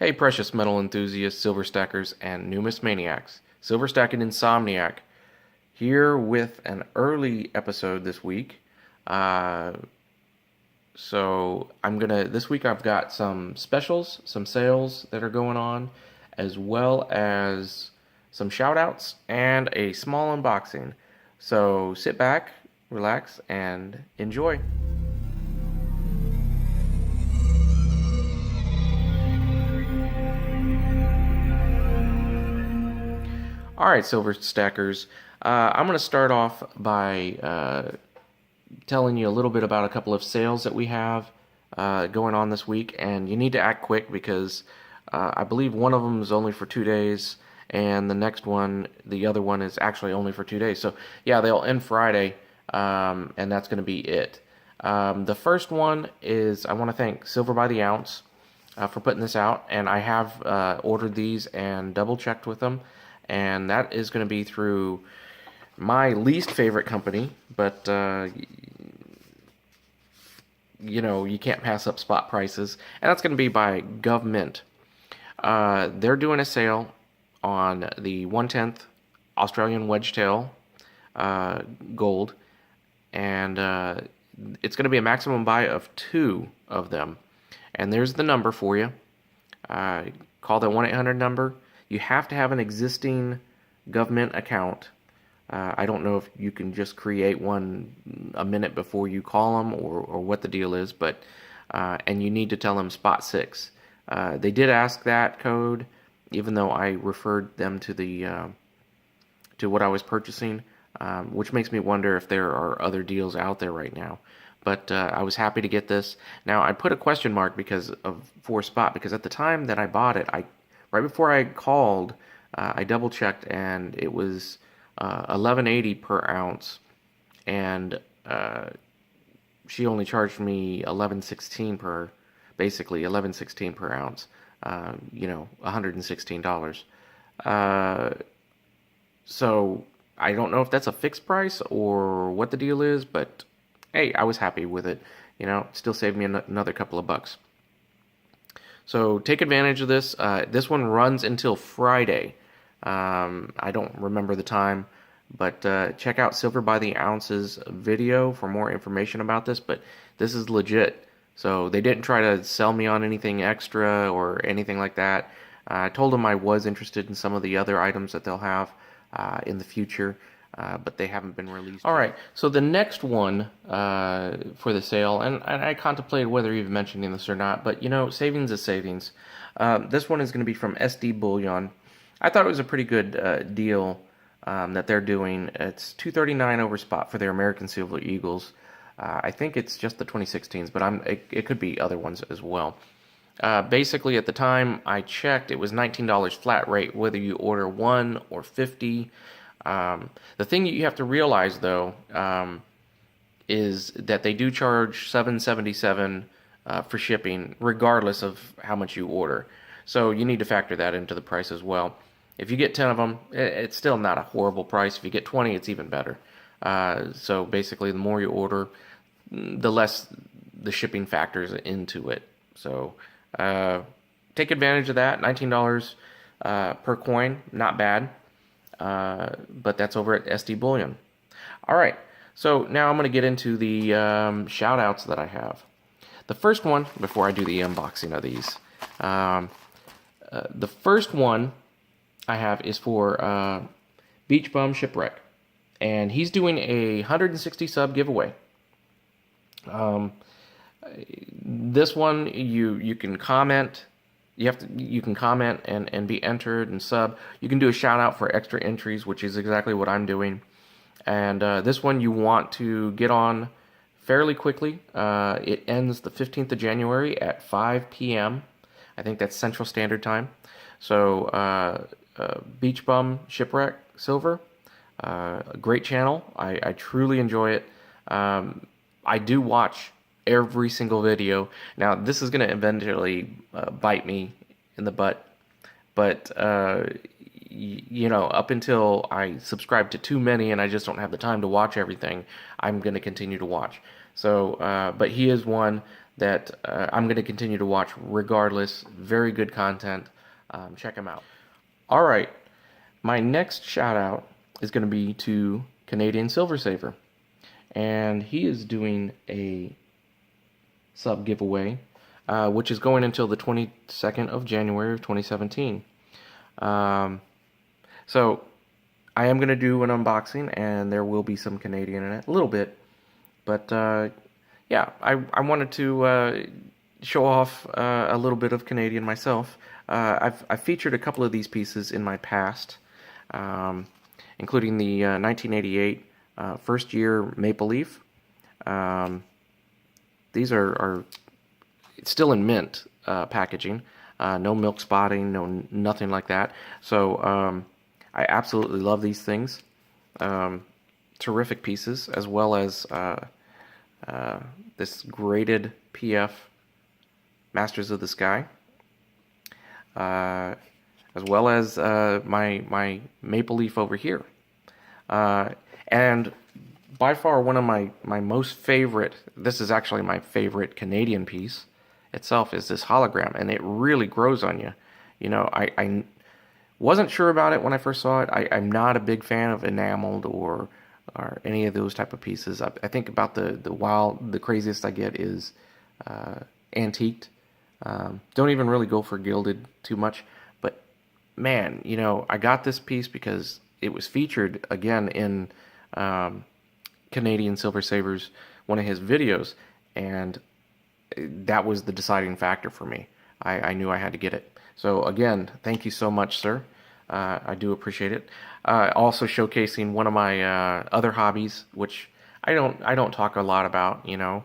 Hey, precious metal enthusiasts, silver stackers, and numismaniacs. Silver Stacking Insomniac here with an early episode this week. Uh, this week I've got some specials, some sales that are going on, as well as some shout outs and a small unboxing. So sit back, relax, and enjoy. All right, Silver Stackers. I'm going to start off by telling you a little bit about a couple of sales that we have going on this week, and you need to act quick because I believe one of them is only for 2 days, and the other one is actually only for 2 days. So yeah, they'll end Friday, and that's going to be it. The first one is I want to thank Silver by the Ounce for putting this out, and I have ordered these and double checked with them, and that is going to be through my least favorite company, but you can't pass up spot prices, and that's going to be by Government. They're doing a sale on the 1/10 Australian Wedgetail gold, and it's going to be a maximum buy of 2 of them. And there's the number for you. Call that 1-800 number. You have to have an existing Government account. I don't know if you can just create one a minute before you call them or what the deal is, but and you need to tell them spot 6. They did ask that code, even though I referred them to to what I was purchasing, which makes me wonder if there are other deals out there right now. But I was happy to get this. Now I put a question mark for spot, because at the time that I bought it, right before I called, I double checked, and it was 11.80 per ounce, and she only charged me 11.16 per ounce. $116. So I don't know if that's a fixed price or what the deal is, but hey, I was happy with it. Still saved me another couple of bucks. So take advantage of this. This one runs until Friday. I don't remember the time, but check out Silver by the Ounce's video for more information about this. But this is legit. So they didn't try to sell me on anything extra or anything like that. I told them I was interested in some of the other items that they'll have in the future, but they haven't been released. All right, so the next one for the sale, and I contemplated whether even mentioning this or not, but savings is savings. This one is going to be from SD Bullion. I thought it was a pretty good deal that they're doing. It's $239 over spot for their American Silver Eagles. I think it's just the 2016s, but it could be other ones as well. Basically, at the time I checked, it was $19 flat rate, whether you order 1 or 50. The thing you have to realize, though, is that they do charge $7.77 for shipping, regardless of how much you order. So you need to factor that into the price as well. If you get 10 of them, it's still not a horrible price. If you get 20, it's even better. So basically, the more you order, the less the shipping factors into it. So take advantage of that. $19 per coin, not bad. But that's over at SD Bullion. All right, so now I'm going to get into the shout outs that I have. The first one, before I do the unboxing of these, the first one I have is for Beachbum Shipwreck, and he's doing a 160 sub giveaway. This one you can comment. You can comment and be entered and sub. You can do a shout out for extra entries, which is exactly what I'm doing. And this one you want to get on fairly quickly. It ends the 15th of January at 5 p.m. I think that's Central Standard Time. So Beachbum ShipwreckSilver, a great channel. I truly enjoy it. I do watch every single video. Now, this is going to eventually bite me in the butt, but up until I subscribe to too many and I just don't have the time to watch everything, I'm going to continue to watch. So, but he is one that I'm going to continue to watch regardless. Very good content. Check them out. All right, my next shout out is going to be to Canadian Silver Saver, and he is doing a sub giveaway, which is going until the 22nd of January of 2017. So I am going to do an unboxing, and there will be some Canadian in it, a little bit, but yeah, I wanted to show off a little bit of Canadian myself. I've featured a couple of these pieces in my past, including the 1988 first year Maple Leaf. These are still in mint packaging, no milk spotting, nothing like that. So I absolutely love these things. Terrific pieces, as well as this graded PF Masters of the Sky, as well as my Maple Leaf over here. And by far one of my most favorite, this is actually my favorite Canadian piece itself, is this hologram, and it really grows on you. You know, I wasn't sure about it when I first saw it. I'm not a big fan of enameled or any of those type of pieces. I think about the craziest I get is antiqued. Don't even really go for gilded too much, but man, you know, I got this piece because it was featured again in Canadian Silver Saver's one of his videos, and that was the deciding factor for me. I knew I had to get it. So again, thank you so much, sir. I do appreciate it. Also showcasing one of my other hobbies, which I don't talk a lot about, you know,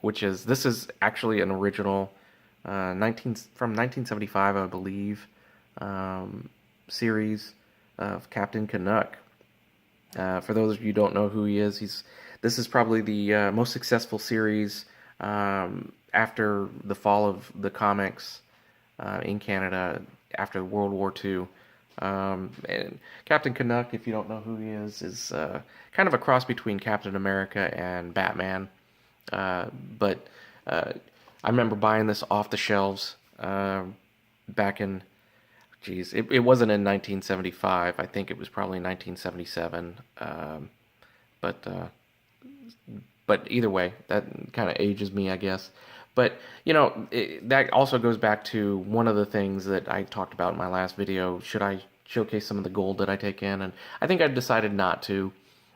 which is, this is actually an original from 1975, I believe, series of Captain Canuck. For those of you who don't know who he is, this is probably the most successful series after the fall of the comics in Canada after World War II. And Captain Canuck, if you don't know who he is kind of a cross between Captain America and Batman. But I remember buying this off the shelves back in, geez, it wasn't in 1975. I think it was probably 1977. But either way, that kind of ages me, I guess. But, you know, that also goes back to one of the things that I talked about in my last video. Should I showcase some of the gold that I take in? And I think I've decided not to.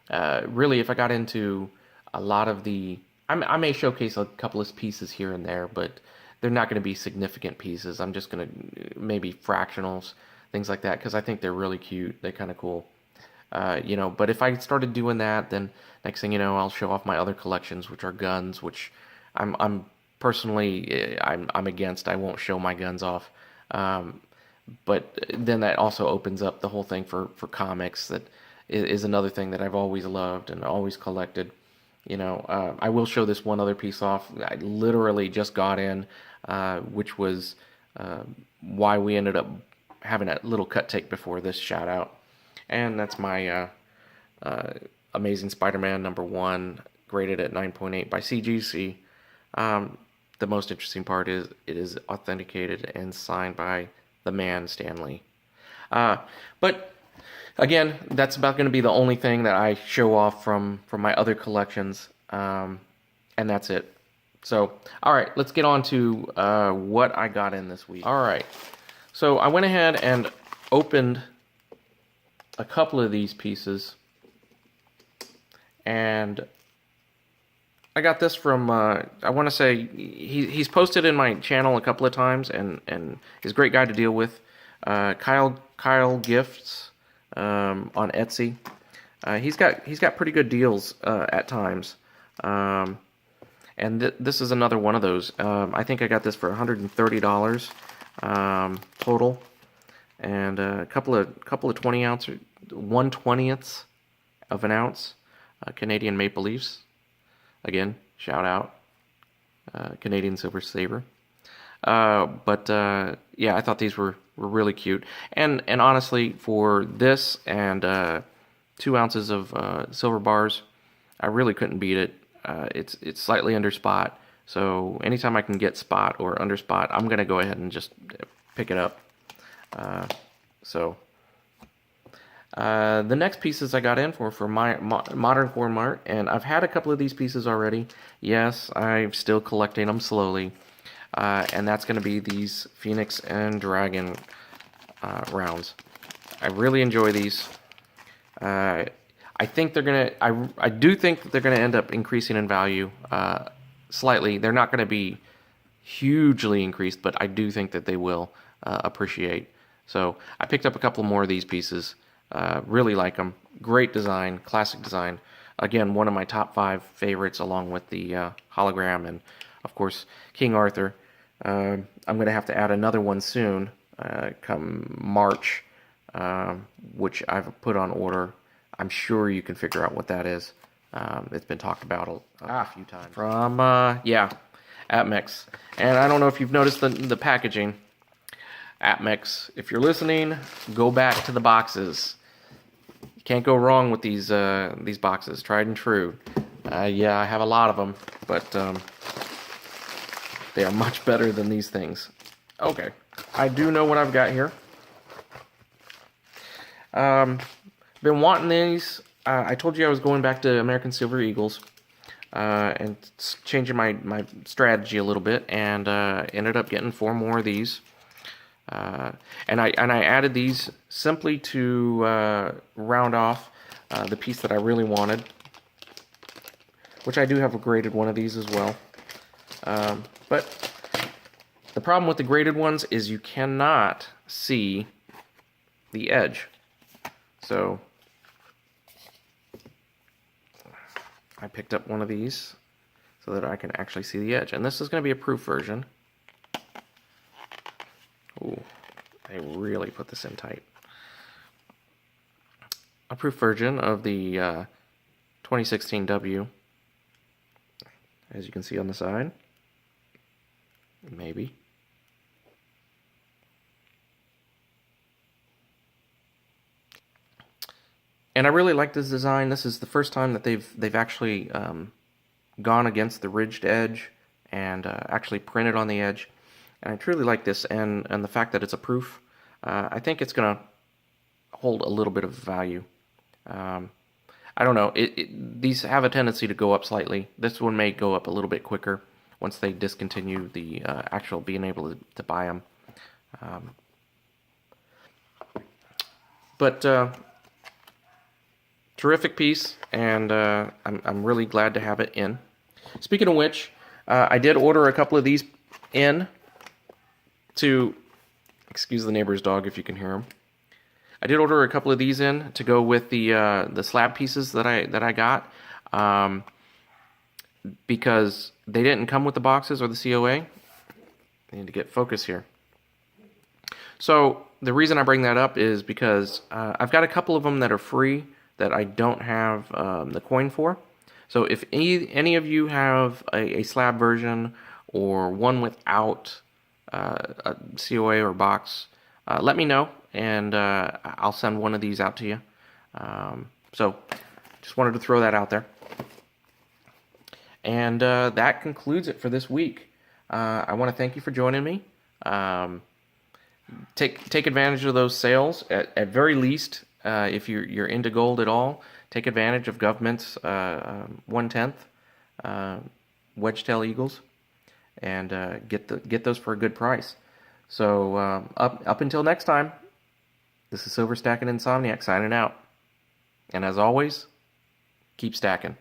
Really, if I got into a lot of the... I may showcase a couple of pieces here and there, but they're not going to be significant pieces. I'm just going to maybe fractionals, things like that, because I think they're really cute. They're kind of cool. You know, but if I started doing that, then next thing you know, I'll show off my other collections, which are guns, which I'm personally, I'm against. I won't show my guns off. But then that also opens up the whole thing for comics. That is another thing that I've always loved and always collected. You know, I will show this one other piece off. I literally just got in, which was why we ended up having a little cut take before this shout out. And that's my Amazing Spider-Man #1, graded at 9.8 by CGC. The most interesting part is it is authenticated and signed by the man, Stan Lee. But again, that's about going to be the only thing that I show off from my other collections, and that's it. So, all right, let's get on to what I got in this week. All right, so I went ahead and opened a couple of these pieces, and I got this from, I want to say, he's posted in my channel a couple of times, and he's a great guy to deal with. Kyle Gifts on Etsy. He's got pretty good deals at times, and this is another one of those. I think I got this for $130 total, and a couple of 20 ounce, 1/20th of an ounce Canadian Maple Leafs. Again, shout out Canadian Silver Saver. But yeah, I thought these were really cute, and honestly, for this and 2 ounces of silver bars, I really couldn't beat it. It's slightly under spot, So anytime I can get spot or under spot, I'm going to go ahead and just pick it up. The next pieces I got in for my Modern Corn Mart, and I've had a couple of these pieces already. Yes, I'm still collecting them slowly. And that's going to be these Phoenix and Dragon rounds. I really enjoy these. I think they're gonna. I do think that they're gonna end up increasing in value slightly. They're not gonna be hugely increased, but I do think that they will appreciate. So I picked up a couple more of these pieces. Really like them. Great design, classic design. Again, one of my top 5 favorites, along with the hologram and, of course, King Arthur. I'm going to have to add another one soon, come March, which I've put on order. I'm sure you can figure out what that is. It's been talked about a few times. From, APMEX. And I don't know if you've noticed the packaging. APMEX, if you're listening, go back to the boxes. You can't go wrong with these boxes, tried and true. Yeah, I have a lot of them, but they are much better than these things. Okay, I do know what I've got here. Been wanting these. I told you I was going back to American Silver Eagles and changing my strategy a little bit, and ended up getting 4 more of these. And I added these simply to round off the piece that I really wanted, which I do have a graded one of these as well. But the problem with the graded ones is you cannot see the edge. So I picked up one of these so that I can actually see the edge. And this is going to be a proof version. Ooh, they really put this in tight. A proof version of the 2016 W, as you can see on the side. Maybe. And I really like this design. This is the first time that they've actually gone against the ridged edge and actually printed on the edge. And I truly like this, and the fact that it's a proof, I think it's going to hold a little bit of value. I don't know. These have a tendency to go up slightly. This one may go up a little bit quicker once they discontinue the actual being able to buy them. But terrific piece, and I'm really glad to have it in. Speaking of which, I did order a couple of these in. To excuse the neighbor's dog if you can hear him. I did order a couple of these in to go with the slab pieces that I got, because they didn't come with the boxes or the COA. I need to get focus here. So the reason I bring that up is because I've got a couple of them that are free that I don't have the coin for. So if any of you have a slab version or one without a COA or box, let me know, and I'll send one of these out to you. So just wanted to throw that out there. And that concludes it for this week. I want to thank you for joining me. Take advantage of those sales. At very least, if you're into gold at all, take advantage of government's 1/10 wedge-tail eagles. And get those for a good price. So up until next time, this is SilverStackingInsomniac signing out. And as always, keep stacking.